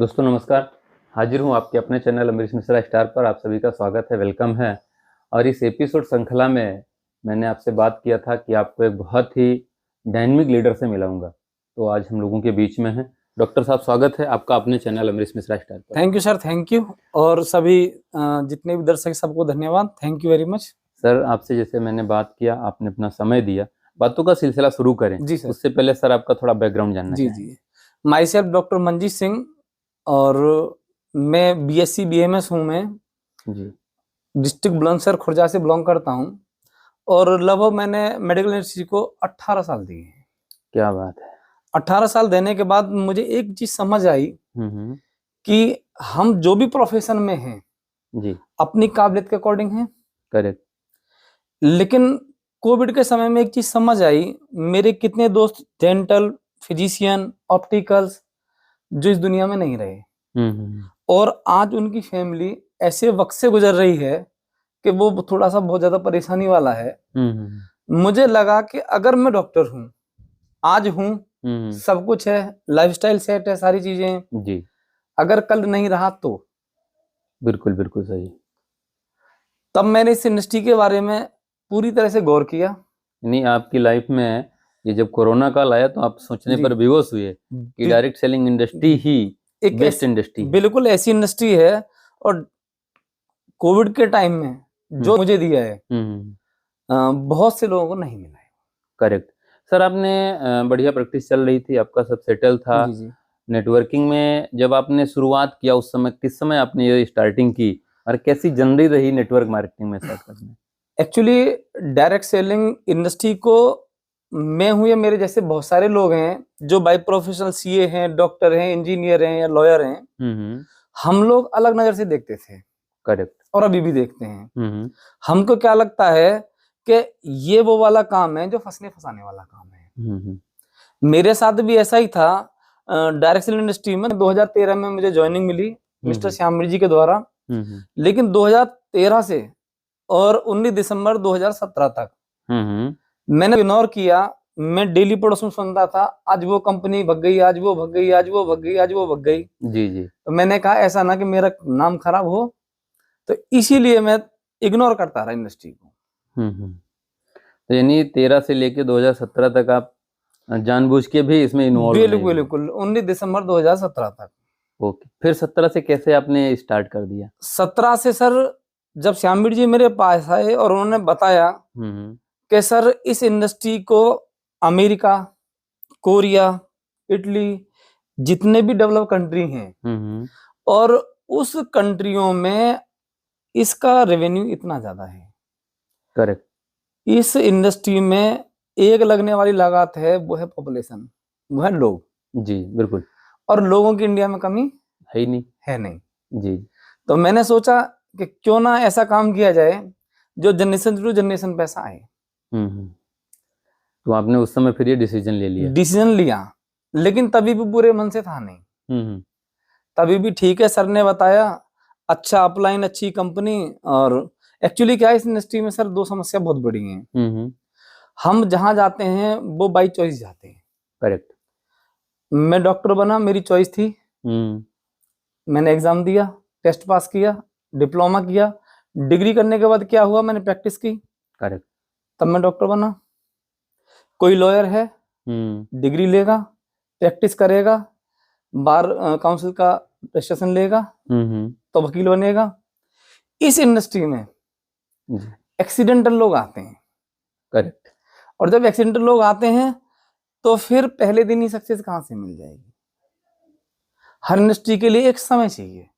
दोस्तों नमस्कार। हाजिर हूँ आपके अपने चैनल अमरीश मिश्रा स्टार पर। आप सभी का स्वागत है, वेलकम है। और इस एपिसोड श्रृंखला में मैंने आपसे बात किया था कि आपको एक बहुत ही डायनेमिक लीडर से मिलाऊंगा, तो आज हम लोगों के बीच में है। डॉक्टर साहब, स्वागत है आपका अपने चैनल अमरीश मिश्रा स्टार पर। Thank you sir, thank you. और सभी जितने भी दर्शक सबको धन्यवाद, thank you very much. Sir, आपसे जैसे मैंने बात किया, आपने अपना समय दिया, बातों का सिलसिला शुरू करें जी सर। उससे पहले सर आपका थोड़ा बैकग्राउंड जानना जी चाहेंगे। जी, myself doctor Manjeet Singh, और मैं बीएससी बीएमएस हूँ। मैं जी। डिस्ट्रिक्ट बुलंदशहर खुर्जा से बिलोंग करता हूँ, और लगभग मैंने मेडिकल यूनिवर्सिटी को 18 साल दिए हैं। क्या बात है। 18 साल देने के बाद मुझे एक चीज समझ आई हम्म। कि हम जो भी प्रोफेशन में हैं जी। अपनी काबिलियत के अकॉर्डिंग हैं, करेक्ट। लेकिन कोविड के समय में एक चीज समझ आई, मेरे कितने दोस्त डेंटल, फिजिशियन, ऑप्टिकल्स जो इस दुनिया में नहीं रहे, हम्म। और आज उनकी फैमिली ऐसे वक्त से गुजर रही है कि वो थोड़ा सा बहुत ज्यादा परेशानी वाला है। मुझे लगा कि अगर मैं डॉक्टर हूँ, आज हूँ, सब कुछ है, लाइफस्टाइल सेट है, सारी चीजें हैं, जी। अगर कल नहीं रहा तो बिल्कुल बिल्कुल सही। तब मैंने इस इंडस्ट्री के बारे में पूरी तरह से गौर किया। नहीं, आपकी लाइफ में ये जब कोरोना काल आया तो आप सोचने पर विवश हुए कि डायरेक्ट सेलिंग इंडस्ट्री ही एक बेस्ट इंडस्ट्री है। बिल्कुल ऐसी इंडस्ट्री है, और कोविड के टाइम में जो मुझे दिया है बहुत से लोगों को नहीं मिला है। करेक्ट। सर, आपने बढ़िया प्रैक्टिस चल रही थी, आपका सब सेटल था। जी जी। नेटवर्किंग में जब आपने शुरुआत किया उस समय किस समय आपने ये स्टार्टिंग की और कैसी जर्नी रही नेटवर्क मार्केटिंग में स्टार्ट करने? एक्चुअली डायरेक्ट सेलिंग इंडस्ट्री को मैं हूँ या मेरे जैसे बहुत सारे लोग हैं जो बाय प्रोफेशनल सीए हैं, डॉक्टर हैं, इंजीनियर हैं या लॉयर हैं, हम लोग अलग नजर से देखते थे। करेक्ट। और अभी भी देखते हैं। हमको क्या लगता है कि ये वो वाला काम है जो फंसने फंसाने वाला काम है। मेरे साथ भी ऐसा ही था। डायरेक्ट सेलिंग इंडस्ट्री में 2013 में मुझे ज्वाइनिंग मिली मिस्टर श्यामवीर जी के द्वारा, लेकिन 2013 से और 19 दिसंबर 2017 तक मैंने इग्नोर किया। मैं डेली पड़ोस में सुनता था, आज वो कंपनी भग गई, आज वो भग गई, आज वो भग गई, आज वो भग गई। जी जी। तो मैंने कहा ऐसा ना कि मेरा नाम खराब हो, तो इसीलिए मैं इग्नोर करता रहा इंडस्ट्री को। तो यानी 13 से लेके 2017 तक आप जानबूझ के भी इसमें इन्वॉल्व नहीं हुए? बिल्कुल 19 दिसंबर 2017 तक। ओके, फिर 17 से कैसे आपने स्टार्ट कर दिया? 17 से सर, जब श्यामवीर जी मेरे पास आए और उन्होंने बताया कि सर इस इंडस्ट्री को अमेरिका, कोरिया, इटली, जितने भी डेवलप कंट्री हैं, और उस कंट्रियों में इसका रेवेन्यू इतना ज्यादा है। करेक्ट। इस इंडस्ट्री में एक लगने वाली लागत है, वो है पॉपुलेशन, वो है लोग। जी बिल्कुल। और लोगों की इंडिया में कमी है ही नहीं। है नहीं। जी। तो मैंने सोचा कि क्यों ना ऐसा काम किया जाए जो जनरेशन टू जनरेशन पैसा आए। तो आपने उस समय फिर ये डिसीजन ले लिया? डिसीजन लिया, लेकिन तभी भी बुरे मन से था नहीं। तभी भी ठीक है, सर ने बताया, अच्छा अपलाइन, अच्छी कंपनी। और एक्चुअली क्या है, इस इंडस्ट्री में सर दो समस्या बहुत बड़ी हैं। हम जहां जाते हैं वो बाई चॉइस जाते हैं। करेक्ट। मैं डॉक्टर बना, मेरी चॉइस थी। मैंने एग्जाम दिया, टेस्ट पास किया, डिप्लोमा किया, डिग्री करने के बाद क्या हुआ, मैंने प्रैक्टिस की। करेक्ट। तब मैं डॉक्टर बना। कोई लॉयर है, डिग्री लेगा, प्रैक्टिस करेगा, बार काउंसिल का रजिस्ट्रेशन लेगा, तो वकील बनेगा। इस इंडस्ट्री में एक्सीडेंटल लोग आते हैं। करेक्ट। और जब एक्सीडेंटल लोग आते हैं तो फिर पहले दिन ही सक्सेस कहां से मिल जाएगी? हर इंडस्ट्री के लिए एक समय चाहिए,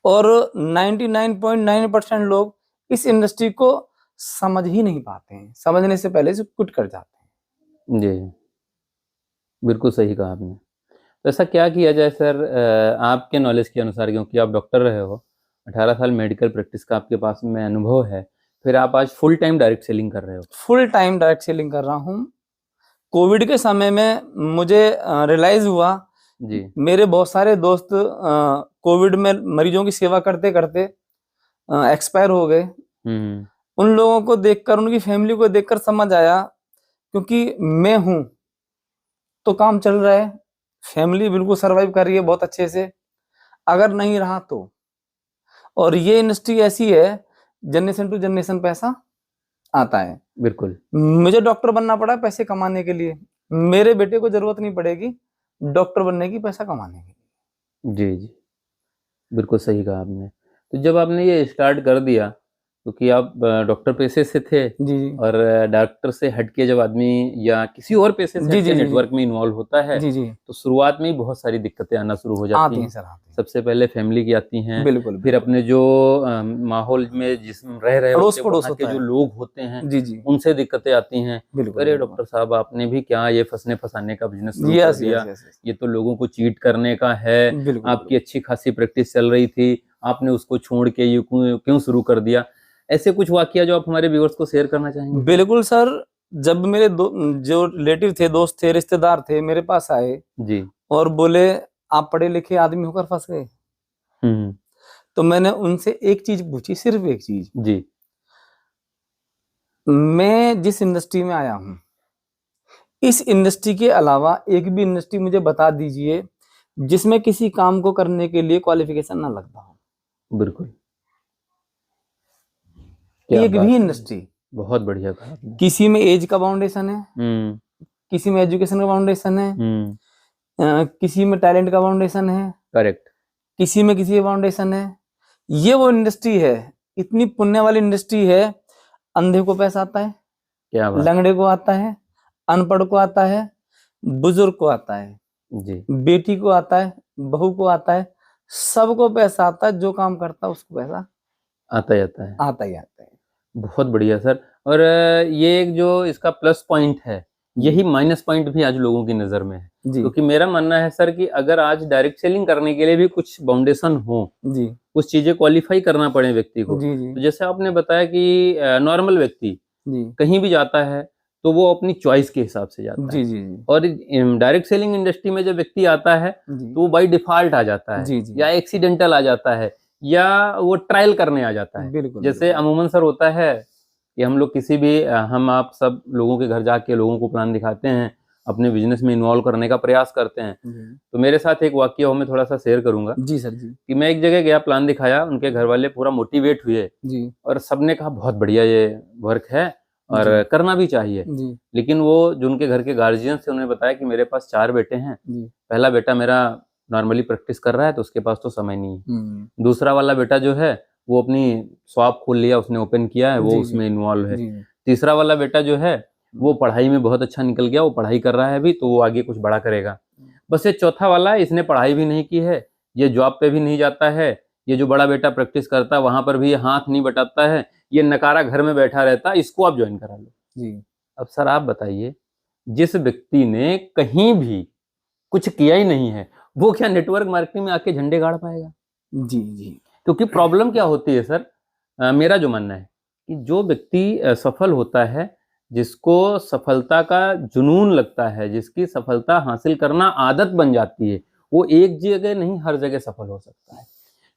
और 99.9% लोग इस इंडस्ट्री को समझ ही नहीं पाते हैं, समझने से पहले से क्विट कर जाते हैं। जी बिल्कुल सही कहा आपने। तो ऐसा क्या किया जाए सर, आपके नॉलेज के अनुसार, क्योंकि आप डॉक्टर रहे हो, 18 साल मेडिकल प्रैक्टिस का आपके पास में अनुभव है, फिर आप आज फुल टाइम डायरेक्ट सेलिंग कर रहे हो? फुल टाइम डायरेक्ट सेलिंग कर रहा हूँ। कोविड के समय में मुझे रियलाइज हुआ, जी, मेरे बहुत सारे दोस्त कोविड में मरीजों की सेवा करते करते एक्सपायर हो गए। उन लोगों को देखकर, उनकी फैमिली को देखकर समझ आया, क्योंकि मैं हूं तो काम चल रहा है, फैमिली बिल्कुल सरवाइव कर रही है बहुत अच्छे से, अगर नहीं रहा तो। और ये इंडस्ट्री ऐसी है, जनरेशन टू जनरेशन पैसा आता है। बिल्कुल। मुझे डॉक्टर बनना पड़ा पैसे कमाने के लिए, मेरे बेटे को जरूरत नहीं पड़ेगी डॉक्टर बनने की पैसा कमाने की। जी जी, बिल्कुल सही कहा आपने। तो जब आपने ये स्टार्ट कर दिया, क्योंकि आप डॉक्टर पेशे से थे, जी जी और डॉक्टर से हटके जब आदमी या किसी और पेशे से जी हटके जी जी नेटवर्क में इन्वॉल्व होता है, जी जी तो शुरुआत में ही बहुत सारी दिक्कतें आना शुरू हो जाती आती हैं हैं। सर, आती हैं। सबसे पहले फैमिली की आती हैं, बिल्कुल फिर बिल्कुल। अपने जो माहौल में जिसमें रह रहे अड़ोस होते हैं पड़ोस वहाँ के होता जो है। लोग होते हैं, जी जी उनसे दिक्कतें आती हैं। बिल्कुल अरे बिल्कुल। डॉक्टर साहब, आपने भी क्या ये फंसने फंसाने का बिजनेस शुरू कर यस दिया, यस यस यस ये तो लोगों को चीट करने का है, बिल्कुल आपकी अच्छी खासी प्रैक्टिस चल रही थी, आपने उसको छोड़ के ये क्यों शुरू कर दिया। ऐसे कुछ वाकया जो आप हमारे व्यूअर्स को शेयर करना चाहेंगे? बिल्कुल सर। जब मेरे जो रिलेटिव थे, दोस्त थे, रिश्तेदार थे, मेरे पास आए जी। और बोले आप पढ़े लिखे आदमी होकर फंस गए, हम्म। तो मैंने उनसे एक चीज पूछी, सिर्फ एक चीज। जी। मैं जिस इंडस्ट्री में आया हूँ, इस इंडस्ट्री के अलावा एक भी इंडस्ट्री मुझे बता दीजिए जिसमें किसी काम को करने के लिए क्वालिफिकेशन ना लगता हो। बिल्कुल, क्या एक बात भी है, इंडस्ट्री। बहुत बढ़िया कहा आपने। किसी में एज का बाउंडेशन है, हम्म किसी में एजुकेशन का बाउंडेशन है, हम्म। किसी में टैलेंट का बाउंडेशन है, करेक्ट। किसी में किसी का बाउंडेशन है। ये वो इंडस्ट्री है, इतनी पुण्य वाली इंडस्ट्री है। अंधे को पैसा आता है, क्या बात। लंगड़े को आता है, अनपढ़ को आता है, बुजुर्ग को आता है, जी। बेटी को आता है, बहू को आता है, सबको पैसा आता है। जो काम करता है उसको पैसा आता ही आता है। आता ही आता है। बहुत बढ़िया सर। और ये एक जो इसका प्लस पॉइंट है, यही माइनस पॉइंट भी आज लोगों की नजर में है। जी क्योंकि मेरा मानना है सर कि अगर आज डायरेक्ट सेलिंग करने के लिए भी कुछ बाउंडेशन हो, जी कुछ चीजें क्वालिफाई करना पड़े व्यक्ति को, जी जी तो जैसे आपने बताया कि नॉर्मल व्यक्ति जी कहीं भी जाता है तो वो अपनी चॉइस के हिसाब से जाता जी है। जी जी और डायरेक्ट सेलिंग इंडस्ट्री में जब व्यक्ति आता है जी तो वो बाय डिफॉल्ट आ जाता है, जी जी या एक्सीडेंटल आ जाता है, या वो ट्रायल करने आ जाता है। बिल्कुल जैसे बिल्कुल। अमूमन सर होता है कि हम लोग किसी भी हम आप सब लोगों के घर जाके लोगों को प्लान दिखाते हैं, अपने बिजनेस में इन्वॉल्व करने का प्रयास करते हैं। जी तो मेरे साथ एक वाकया हो, मैं थोड़ा सा शेयर करूंगा जी सर जी कि मैं एक जगह गया, प्लान दिखाया, उनके घर वाले पूरा मोटिवेट हुए जी और सबने कहा बहुत बढ़िया ये वर्क है और जी करना भी चाहिए। जी लेकिन वो जो उनके घर के गार्जियन थे उन्होंने बताया कि मेरे पास 4 बेटे हैं, जी पहला बेटा मेरा नॉर्मली प्रैक्टिस कर रहा है तो उसके पास तो समय नहीं है, हम्म दूसरा वाला बेटा जो है वो अपनी शॉप खोल लिया, उसने ओपन किया है, वो जी उसमें इन्वॉल्व है। जी तीसरा वाला बेटा जो है वो पढ़ाई में बहुत अच्छा निकल गया, वो पढ़ाई कर रहा है अभी, तो वो आगे कुछ बड़ा करेगा। बस ये चौथा वाला है, इसने पढ़ाई भी नहीं की है, ये जॉब पे भी नहीं जाता है, ये जो बड़ा बेटा प्रैक्टिस करता है वहां पर भी ये हाथ नहीं बटाता है, ये नकारा घर में बैठा रहता है, इसको आप ज्वाइन करा लो। जी अब सर आप बताइए, जिस व्यक्ति ने कहीं भी कुछ किया ही नहीं है, वो क्या नेटवर्क मार्केटिंग में आके झंडे गाड़ पाएगा? जी जी क्योंकि प्रॉब्लम क्या होती है सर, मेरा जो मानना है कि जो व्यक्ति सफल होता है, जिसको सफलता का जुनून लगता है, जिसकी सफलता हासिल करना आदत बन जाती है, वो एक जगह नहीं हर जगह सफल हो सकता है।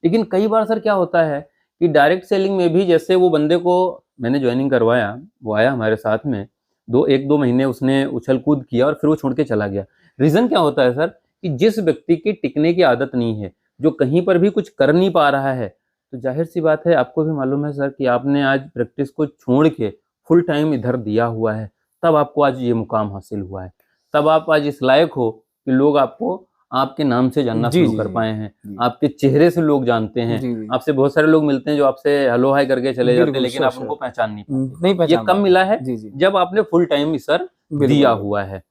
लेकिन कई बार सर क्या होता है कि डायरेक्ट सेलिंग में भी, जैसे वो बंदे को मैंने ज्वाइनिंग करवाया, वो आया हमारे साथ में, 1-2 महीने उसने उछल कूद किया और फिर वो छोड़ के चला गया। रीजन क्या होता है सर कि जिस व्यक्ति की टिकने की आदत नहीं है, जो कहीं पर भी कुछ कर नहीं पा रहा है, तो जाहिर सी बात है, आपको भी मालूम है सर कि आपने आज प्रैक्टिस को छोड़ के फुल टाइम इधर दिया हुआ है, तब आपको आज ये मुकाम हासिल हुआ है, तब आप आज इस लायक हो कि लोग आपको आपके नाम से जानना जी शुरू जी कर जी पाए हैं, जी आपके चेहरे से लोग जानते हैं। जी जी आपसे बहुत सारे लोग मिलते हैं जो आपसे हेलो हाय करके चले जाते हैं, बिल्कुल लेकिन श्योर आप उनको श्योर पहचान नहीं पाते। नहीं ये पहचान कब पाते। मिला है? जी जी जब आपने फुल टाइम सर बिल्कुल दिया बिल्कुल। हुआ है।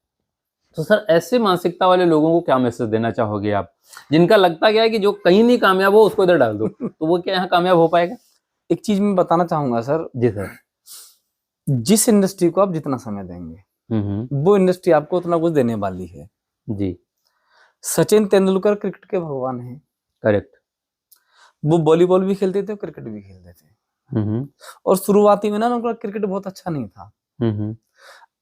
तो सर ऐसे मानसिकता वाले लोगों को क्या मैसेज देना चाहोगे आप, जिनका लगता क्या है कि जो कहीं नहीं कामयाब हो उसको इधर डाल दो, तो वो क्या यहाँ कामयाब हो पाएगा? एक चीज मैं बताना चाहूंगा सर, जी सर। जिस इंडस्ट्री को आप जितना समय देंगे वो इंडस्ट्री आपको उतना कुछ देने वाली है। जी। सचिन तेंदुलकर क्रिकेट के भगवान हैं। करेक्ट। वो वॉलीबॉल भी खेलते थे, क्रिकेट भी खेलते थे। और शुरुआती में ना उनका क्रिकेट बहुत अच्छा नहीं था।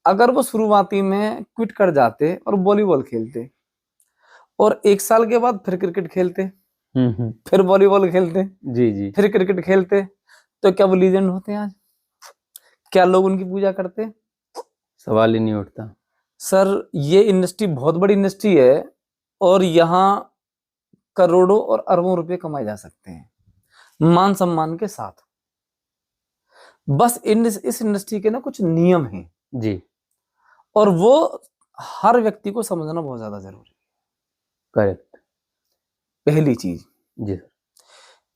अगर वो शुरुआती में क्विट कर जाते और वॉलीबॉल खेलते और 1 साल के बाद फिर क्रिकेट खेलते, फिर वॉलीबॉल खेलते, जी जी। फिर क्रिकेट खेलते, तो क्या वो लीजेंड होते आज? क्या लोग उनकी पूजा करते? सवाल ही नहीं उठता। सर ये इंडस्ट्री बहुत बड़ी इंडस्ट्री है। और यहाँ करोड़ों और अरबों रुपए कमाए जा सकते हैं मान सम्मान के साथ। बस इस इंडस्ट्री के ना कुछ नियम हैं जी। और वो हर व्यक्ति को समझना बहुत ज्यादा जरूरी है। करेक्ट। पहली चीज, जी सर।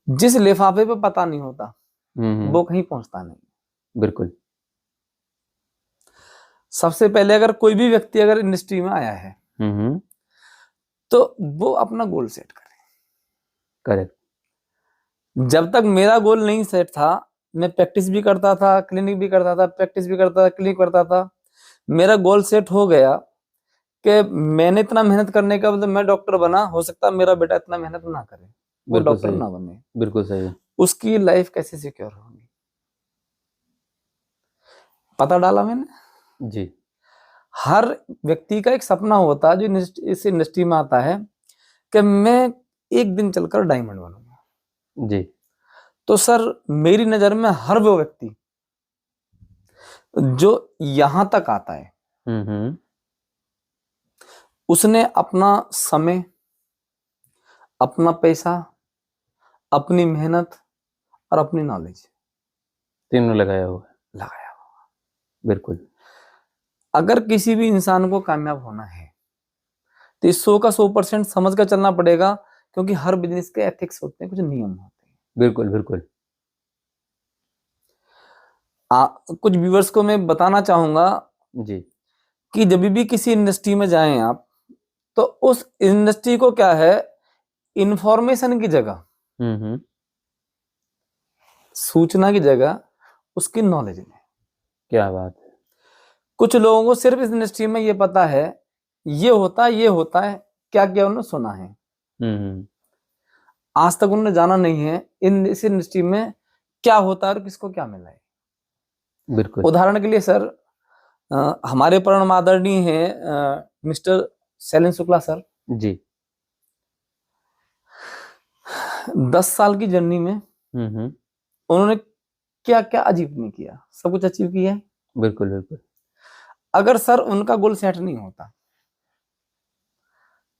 जिस लिफाफे पे पता नहीं होता हम्म। वो कहीं पहुंचता नहीं। बिल्कुल। सबसे पहले अगर कोई भी व्यक्ति अगर इंडस्ट्री में आया है हम्म। तो वो अपना गोल सेट करे। करेक्ट। जब तक मेरा गोल नहीं सेट था, मैं प्रैक्टिस भी करता था, क्लिनिक भी करता था, प्रैक्टिस भी करता था, क्लिनिक करता था। मेरा गोल सेट हो गया कि मैंने इतना मेहनत करने का मतलब मैं डॉक्टर बना, हो सकता है मेरा बेटा इतना मेहनत ना करे, वो बिल्कुल डॉक्टर सही। ना बने, बिल्कुल सही। उसकी लाइफ कैसे सिक्योर होगी? पता डाला मैंने। जी। हर व्यक्ति का एक सपना होता है जो इस इंडस्ट्री में आता है कि मैं एक दिन चलकर डायमंड बनूंगा। जी। तो सर मेरी नजर में हर वो व्यक्ति जो यहां तक आता है हम्म। उसने अपना समय, अपना पैसा, अपनी मेहनत और अपनी नॉलेज तीनों लगाया हुआ है। लगाया। बिल्कुल। अगर किसी भी इंसान को कामयाब होना है तो इस 100 का 100% समझ कर चलना पड़ेगा, क्योंकि हर बिजनेस के एथिक्स होते हैं, कुछ नियम होते हैं। बिल्कुल बिल्कुल। कुछ व्यूअर्स को मैं बताना चाहूंगा जी। कि जब भी किसी इंडस्ट्री में जाएं आप, तो उस इंडस्ट्री को क्या है, इंफॉर्मेशन की जगह, हम्म। सूचना की जगह उसकी नॉलेज में। क्या बात है। कुछ लोगों को सिर्फ इस इंडस्ट्री में ये पता है, ये होता है, ये होता है, क्या क्या उन्होंने सुना है, हम्म। आज तक उन्होंने जाना नहीं है इस इंडस्ट्री में क्या होता है और किसको क्या मिला है। बिल्कुल। उदाहरण के लिए सर, हमारे परम आदरणीय हैं मिस्टर शैलेंद्र शुक्ला सर। जी। 10 साल की जर्नी में हम्म। उन्होंने क्या क्या अचीव नहीं किया, सब कुछ अचीव किया है। बिल्कुल बिल्कुल। अगर सर उनका गोल सेट नहीं होता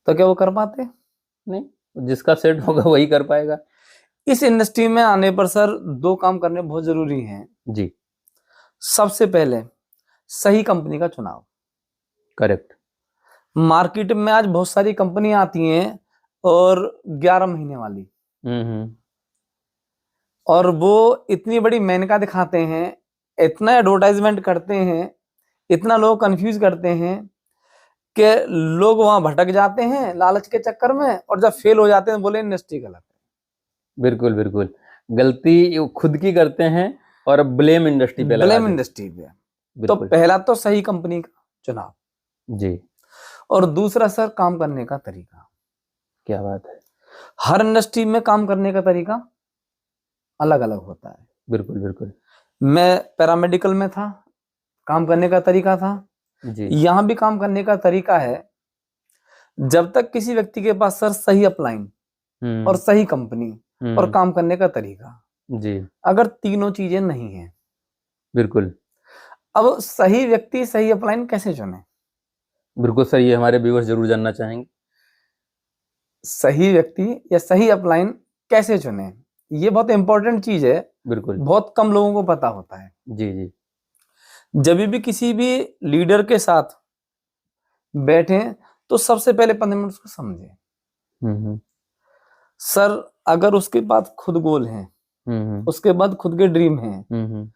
तो क्या वो कर पाते? नहीं, जिसका सेट होगा वही कर पाएगा। इस इंडस्ट्री में आने पर सर 2 काम करने बहुत जरूरी हैं। जी। सबसे पहले सही कंपनी का चुनाव। करेक्ट। मार्केट में आज बहुत सारी कंपनियां आती हैं और 11 महीने वाली, हम्म। और वो इतनी बड़ी मेनका दिखाते हैं, इतना एडवर्टाइजमेंट करते हैं, इतना लोग कंफ्यूज करते हैं कि लोग वहां भटक जाते हैं लालच के चक्कर में, और जब फेल हो जाते हैं बोले इंडस्ट्री गलत है। बिल्कुल बिल्कुल। गलती वो खुद की करते हैं और ब्लेम इंडस्ट्री पे लगा ब्लेम देते इंडस्ट्री पे। हैं। तो बिल्कुल। पहला तो सही कंपनी का चुनाव, जी। और दूसरा सर काम करने का तरीका। क्या बात है। हर इंडस्ट्री में काम करने का तरीका अलग अलग होता है। बिल्कुल बिल्कुल। मैं पैरामेडिकल में था, काम करने का तरीका था, जी। यहां भी काम करने का तरीका है। जब तक किसी व्यक्ति के पास सर सही अपलाइन और सही कंपनी और काम करने का तरीका, जी। अगर तीनों चीजें नहीं है, बिल्कुल। अब सही व्यक्ति सही अपलाइन कैसे चुने? बिल्कुल सर, ये हमारे व्यूअर्स जरूर जानना चाहेंगे। सही व्यक्ति या सही अपलाइन कैसे चुने, ये बहुत इंपॉर्टेंट चीज है। बिल्कुल। बहुत कम लोगों को पता होता है। जी जी। जब भी किसी भी लीडर के साथ बैठे तो सबसे पहले 15 मिनट उसको समझे। हम्म। सर अगर उसके पास खुद गोल है, हम्म। उसके बाद खुद के ड्रीम है, हम्म।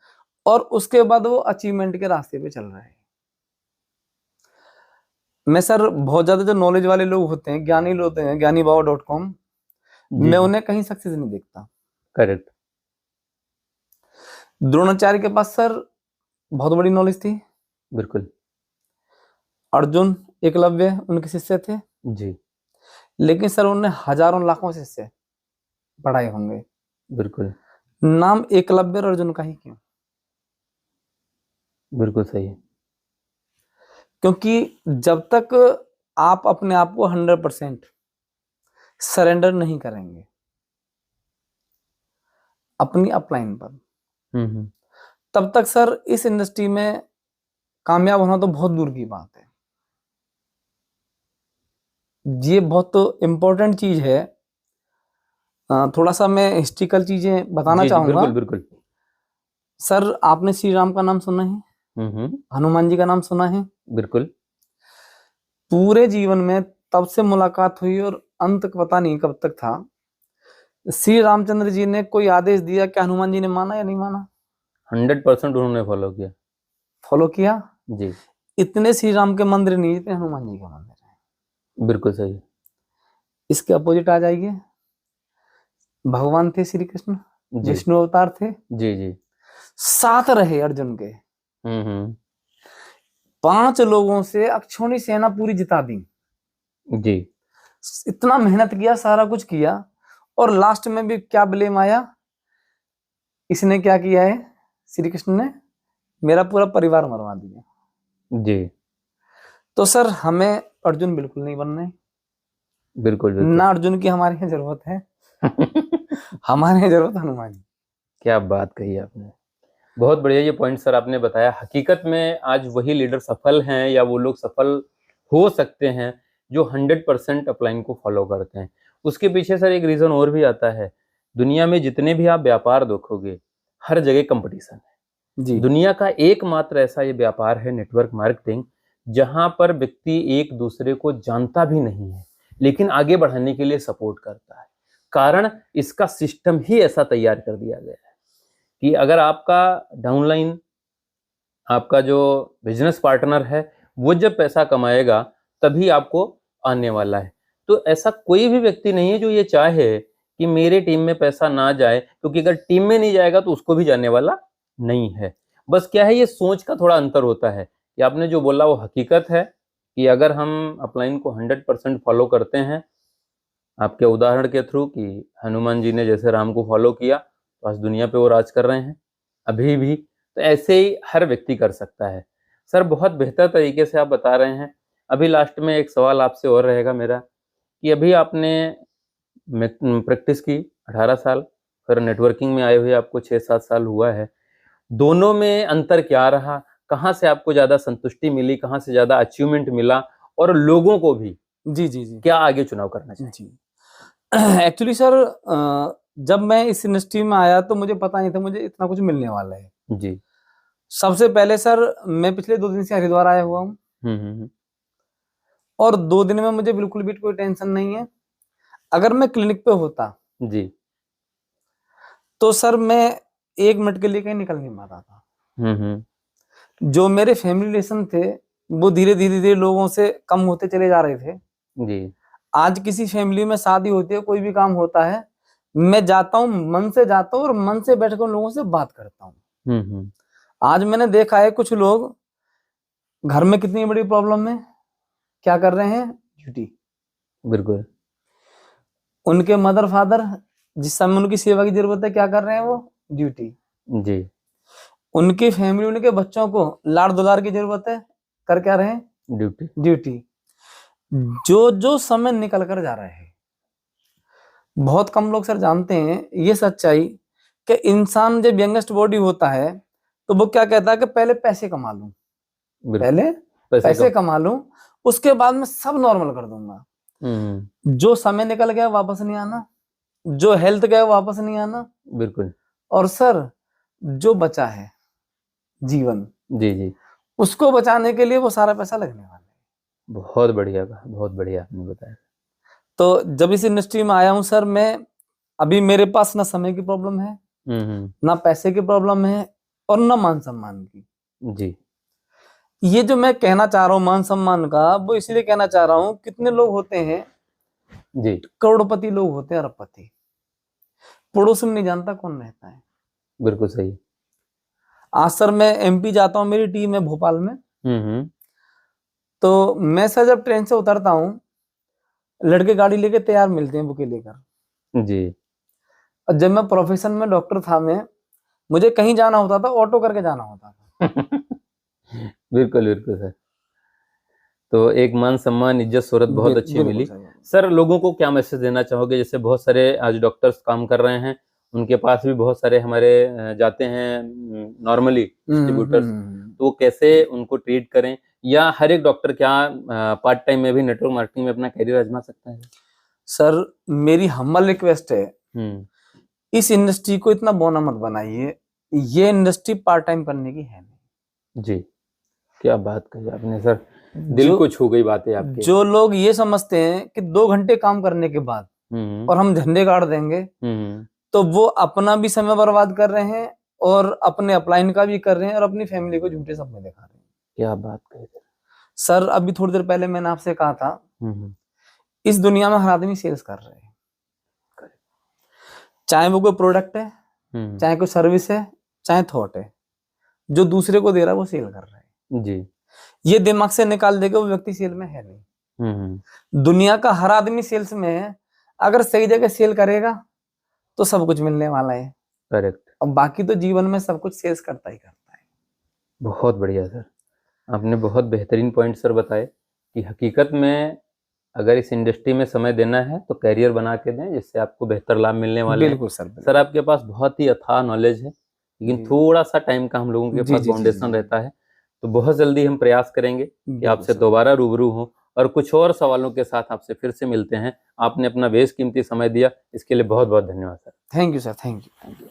और उसके बाद वो अचीवमेंट के रास्ते पे चल रहा है। मैं सर बहुत ज्यादा जो नॉलेज वाले लोग होते हैं, ज्ञानी लोग होते हैं, ज्ञानीबाबा.com, जी मैं जी। उन्हें कहीं सक्सेस नहीं देखता। करेक्ट। द्रोणाचार्य के पास सर बहुत बड़ी नॉलेज थी, बिल्कुल। अर्जुन, एकलव्य उनके शिष्य थे, जी। लेकिन सर उन्होंने हजारों लाखों शिष्य पढ़ाए होंगे, बिल्कुल। नाम एकलव्य और अर्जुन का ही क्यों? बिल्कुल सही है। क्योंकि जब तक आप अपने आप को 100% सरेंडर नहीं करेंगे अपनी अपलाइन पर, हम्म। तब तक सर इस इंडस्ट्री में कामयाब होना तो बहुत दूर की बात है। ये बहुत इम्पोर्टेंट चीज है। थोड़ा सा मैं हिस्ट्रिकल चीजें बताना चाहूंगा। बिल्कुल बिल्कुल। सर आपने श्री राम का नाम सुना है? हनुमान जी का नाम सुना है? बिल्कुल। पूरे जीवन में तब से मुलाकात हुई और अंत पता नहीं कब तक था। श्री रामचंद्र जी ने कोई आदेश दिया, क्या हनुमान जी ने माना या नहीं माना? 100% उन्होंने फॉलो किया। फॉलो किया जी। इतने श्री राम के मंदिर नहीं, इतने हनुमान जी के मंदिर है। बिल्कुल सही। इसके अपोजिट आ जाइए, भगवान थे श्री कृष्ण, विष्णु अवतार थे। जी जी। साथ रहे अर्जुन के। 5 लोगों से अक्षौणी सेना पूरी जिता दी। जी। इतना मेहनत किया, सारा कुछ किया, और लास्ट में भी क्या ब्लेम आया? इसने क्या किया है? श्री कृष्ण ने मेरा पूरा परिवार मरवा दिया। जी। तो सर हमें अर्जुन बिल्कुल नहीं बनना है। बिल्कुल बिल्कुल। ना अर्जुन की हमारे यहाँ जरूरत है। हमारे यहाँ जरूरत हनुमान जी। क्या बात कही आपने, बहुत बढ़िया ये पॉइंट सर आपने बताया। हकीकत में आज वही लीडर सफल हैं या वो लोग सफल हो सकते हैं जो 100% अपलाइन को फॉलो करते हैं। उसके पीछे सर एक रीजन और भी आता है। दुनिया में जितने भी आप व्यापार देखोगे, हर जगह कंपटीशन है जी। दुनिया का एकमात्र ऐसा ये व्यापार है नेटवर्क मार्केटिंग, जहां पर व्यक्ति एक दूसरे को जानता भी नहीं है लेकिन आगे बढ़ाने के लिए सपोर्ट करता है। कारण इसका सिस्टम ही ऐसा तैयार कर दिया गया है कि अगर आपका डाउनलाइन, आपका जो बिजनेस पार्टनर है, वो जब पैसा कमाएगा तभी आपको आने वाला है। तो ऐसा कोई भी व्यक्ति नहीं है जो ये चाहे कि मेरे टीम में पैसा ना जाए, क्योंकि अगर टीम में नहीं जाएगा तो उसको भी जाने वाला नहीं है। बस क्या है, ये सोच का थोड़ा अंतर होता है कि आपने जो बोला वो हकीकत है कि अगर हम अपलाइन को 100% फॉलो करते हैं, आपके उदाहरण के थ्रू कि हनुमान जी ने जैसे राम को फॉलो किया तो आज दुनिया पे वो राज कर रहे हैं अभी भी, तो ऐसे ही हर व्यक्ति कर सकता है। सर बहुत बेहतर तरीके से आप बता रहे हैं। अभी लास्ट में एक सवाल आपसे और रहेगा मेरा कि अभी आपने प्रैक्टिस की 18 साल, फिर नेटवर्किंग में आए हुए आपको 6-7 साल हुआ है। दोनों में अंतर क्या रहा? कहाँ से आपको ज़्यादा संतुष्टि मिली, कहाँ से ज़्यादा अचीवमेंट मिला, और लोगों को भी जी जी जी क्या आगे चुनाव करना चाहिए? जी एक्चुअली सर जब मैं इस इंडस्ट्री में आया तो मुझे पता नहीं था मुझे इतना कुछ मिलने वाला है। जी। सबसे पहले सर मैं पिछले 2 दिन से हरिद्वार आया हुआ हूँ, और 2 दिन में मुझे बिल्कुल भी कोई टेंशन नहीं है। अगर मैं क्लिनिक पे होता जी तो सर मैं 1 मिनट के लिए कहीं निकल नहीं पाता था। जो मेरे फैमिली रिलेशन थे वो धीरे धीरे लोगों से कम होते चले जा रहे थे। जी। आज किसी फैमिली में शादी होती है, कोई भी काम होता है, मैं जाता हूँ, मन से जाता हूँ और मन से बैठकर उन लोगों से बात करता हूँ। आज मैंने देखा है कुछ लोग घर में कितनी बड़ी प्रॉब्लम है, क्या कर रहे हैं? ड्यूटी। बिल्कुल। उनके मदर फादर जिस समय उनकी सेवा की जरूरत है, क्या कर रहे हैं वो? ड्यूटी। जी। उनकी फैमिली, उनके बच्चों को लाड़ दुलार की जरूरत है, कर क्या रहे हैं? ड्यूटी। ड्यूटी। जो जो समय निकल कर जा रहे हैं, बहुत कम लोग सर जानते हैं ये सच्चाई कि इंसान जब यंगेस्ट बॉडी होता है तो वो क्या कहता है कि पहले पैसे कमा लूं, पहले पैसे कमा लूं, उसके बाद मैं सब नॉर्मल कर दूंगा। जो समय निकल गया वापस नहीं आना, जो हेल्थ गया वापस नहीं आना। बिल्कुल। और सर जो बचा है जीवन, जी जी, उसको बचाने के लिए वो सारा पैसा लगने वाला है। बहुत बढ़िया, बहुत बढ़िया आपने बताया। तो जब इस इंडस्ट्री में आया हूं सर, मैं अभी मेरे पास ना समय की प्रॉब्लम है, ना पैसे की प्रॉब्लम है, और ना मान सम्मान की। जी, ये जो मैं कहना चाह रहा हूँ मान सम्मान का, वो इसलिए कहना चाह रहा हूँ, कितने लोग होते हैं जी, करोड़पति लोग होते हैं, अरबपति, पड़ोस में नहीं जानता कौन रहता है। बिल्कुल सही। आज सर मैं एमपी जाता हूँ, मेरी टीम है भोपाल में, तो मैं सर जब ट्रेन से उतरता हूँ, लड़के गाड़ी लेके तैयार मिलते हैं बुके लेकर जी। और जब मैं प्रोफेशन में डॉक्टर था, मुझे कहीं जाना होता था ऑटो करके जाना होता था। बिल्कुल बिल्कुल सर। तो एक मान सम्मान, इज्जत, शोहरत बहुत अच्छी मिली। सर लोगों को क्या मैसेज देना चाहोगे? जैसे बहुत सारे आज डॉक्टर्स काम कर रहे हैं, उनके पास भी बहुत सारे हमारे जाते हैं नॉर्मली डिस्ट्रीब्यूटर्स, तो वो कैसे उनको ट्रीट करें, या हर एक डॉक्टर क्या पार्ट टाइम में भी नेटवर्क मार्केटिंग में अपना करियर आजमा सकता है? सर मेरी हम्बल रिक्वेस्ट है, इस इंडस्ट्री को इतना बोना मत बनाइए, ये इंडस्ट्री पार्ट टाइम करने की है नहीं। जी, क्या बात कही आपने सर, दिल को छू गई बातें आपकी। जो लोग ये समझते हैं कि 2 घंटे काम करने के बाद और हम झंडे गाड़ देंगे, तो वो अपना भी समय बर्बाद कर रहे हैं और अपने अपलाइन का भी कर रहे हैं और अपनी फैमिली को झूठे सपने दिखा रहे हैं। क्या बात कही सर, अभी थोड़ी देर पहले मैंने आपसे कहा था, इस दुनिया में हर आदमी सेल्स कर रहे हैं, चाहे वो कोई प्रोडक्ट है, चाहे कोई सर्विस है, चाहे थॉट है, जो दूसरे को दे रहा है वो सेल कर रहा है जी। ये दिमाग से निकाल देगा वो व्यक्ति सेल में है नहीं। दुनिया का हर आदमी सेल्स में है, अगर सही जगह सेल करेगा तो सब कुछ मिलने वाला है। करेक्ट। और बाकी तो जीवन में सब कुछ सेल्स करता ही करता है। बहुत बढ़िया सर, आपने बहुत बेहतरीन पॉइंट सर बताए कि हकीकत में अगर इस इंडस्ट्री में समय देना है तो कैरियर बना के दें, जिससे आपको बेहतर लाभ मिलने वाले हैं। बिल्कुल सर। सर आपके पास बहुत ही अथाह नॉलेज है, लेकिन थोड़ा सा टाइम का हम लोगों के पास फाउंडेशन रहता है, तो बहुत जल्दी हम प्रयास करेंगे कि आपसे दोबारा रूबरू हों और कुछ और सवालों के साथ आपसे फिर से मिलते हैं। आपने अपना बेशकीमती समय दिया, इसके लिए बहुत बहुत धन्यवाद sir. Thank you sir, thank you.